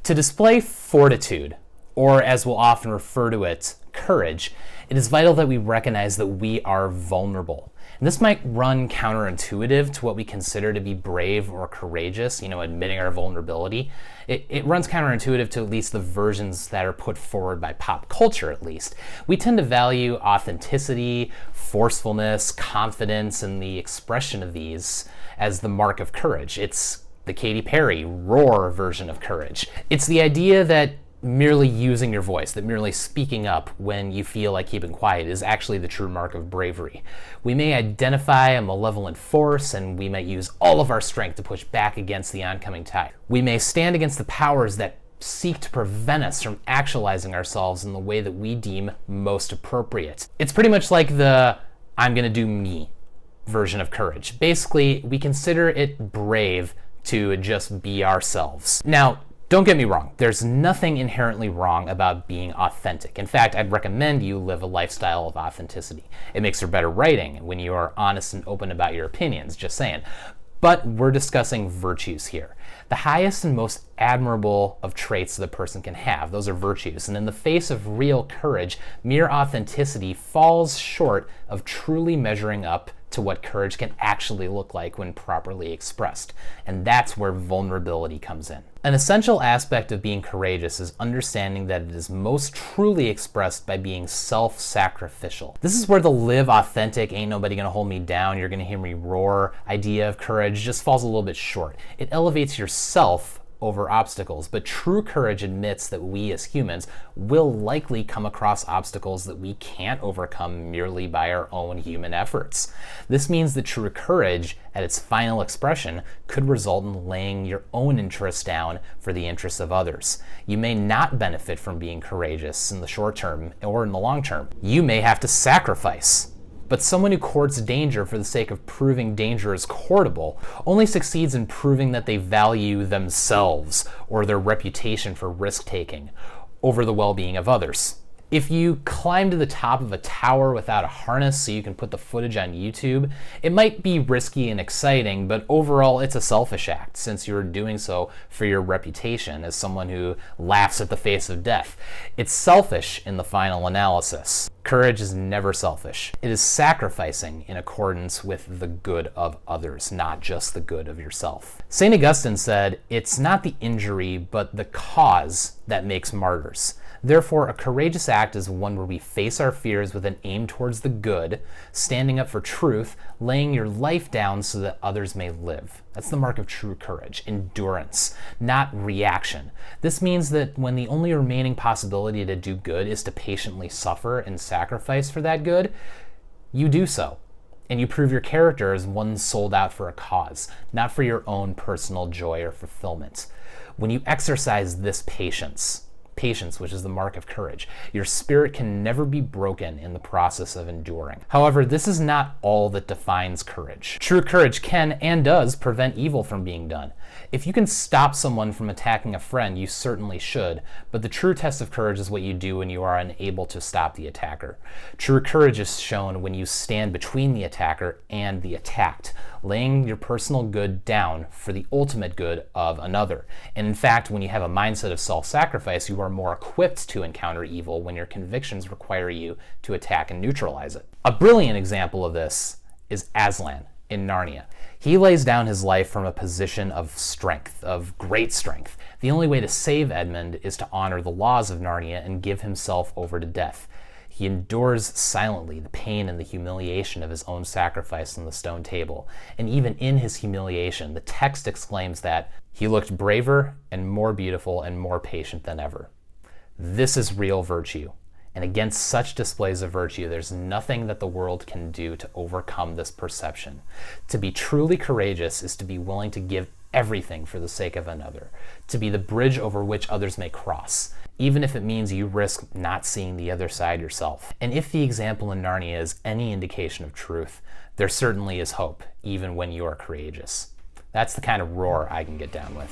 To display fortitude, or as we'll often refer to it, courage, it is vital that we recognize that we are vulnerable. And this might run counterintuitive to what we consider to be brave or courageous, admitting our vulnerability. It runs counterintuitive to at least the versions that are put forward by pop culture, at least. We tend to value authenticity, forcefulness, confidence, and the expression of these as the mark of courage. It's the Katy Perry roar version of courage. It's the idea that merely using your voice, that merely speaking up when you feel like keeping quiet is actually the true mark of bravery. We may identify a malevolent force, and we might use all of our strength to push back against the oncoming tide. We may stand against the powers that seek to prevent us from actualizing ourselves in the way that we deem most appropriate. It's pretty much like the I'm gonna do me version of courage. Basically, we consider it brave to just be ourselves. Now, don't get me wrong, there's nothing inherently wrong about being authentic. In fact, I'd recommend you live a lifestyle of authenticity. It makes for better writing when you are honest and open about your opinions, just saying. But we're discussing virtues here. The highest and most admirable of traits that a person can have, those are virtues. And in the face of real courage, mere authenticity falls short of truly measuring up to what courage can actually look like when properly expressed. And that's where vulnerability comes in. An essential aspect of being courageous is understanding that it is most truly expressed by being self-sacrificial. This is where the live authentic, ain't nobody gonna hold me down, you're gonna hear me roar idea of courage just falls a little bit short. It elevates yourself over obstacles, but true courage admits that we as humans will likely come across obstacles that we can't overcome merely by our own human efforts. This means that true courage, at its final expression, could result in laying your own interests down for the interests of others. You may not benefit from being courageous in the short term or in the long term. You may have to sacrifice. But someone who courts danger for the sake of proving danger is courtable only succeeds in proving that they value themselves or their reputation for risk-taking over the well-being of others. If you climb to the top of a tower without a harness so you can put the footage on YouTube, it might be risky and exciting, but overall it's a selfish act since you're doing so for your reputation as someone who laughs at the face of death. It's selfish in the final analysis. Courage is never selfish. It is sacrificing in accordance with the good of others, not just the good of yourself. St. Augustine said, "It's not the injury, but the cause that makes martyrs." Therefore, a courageous act is one where we face our fears with an aim towards the good, standing up for truth, laying your life down so that others may live. That's the mark of true courage, endurance, not reaction. This means that when the only remaining possibility to do good is to patiently suffer and sacrifice for that good, you do so. And you prove your character as one sold out for a cause, not for your own personal joy or fulfillment. When you exercise this patience, which is the mark of courage, your spirit can never be broken in the process of enduring. However, this is not all that defines courage. True courage can and does prevent evil from being done. If you can stop someone from attacking a friend, you certainly should, but the true test of courage is what you do when you are unable to stop the attacker. True courage is shown when you stand between the attacker and the attacked, laying your personal good down for the ultimate good of another. And in fact, when you have a mindset of self-sacrifice, you are more equipped to encounter evil when your convictions require you to attack and neutralize it. A brilliant example of this is Aslan in Narnia. He lays down his life from a position of strength, of great strength. The only way to save Edmund is to honor the laws of Narnia and give himself over to death. He endures silently the pain and the humiliation of his own sacrifice on the stone table. And even in his humiliation, the text exclaims that he looked braver and more beautiful and more patient than ever. This is real virtue. And against such displays of virtue, there's nothing that the world can do to overcome this perception. To be truly courageous is to be willing to give everything for the sake of another, to be the bridge over which others may cross, even if it means you risk not seeing the other side yourself. And if the example in Narnia is any indication of truth, there certainly is hope, even when you are courageous. That's the kind of roar I can get down with.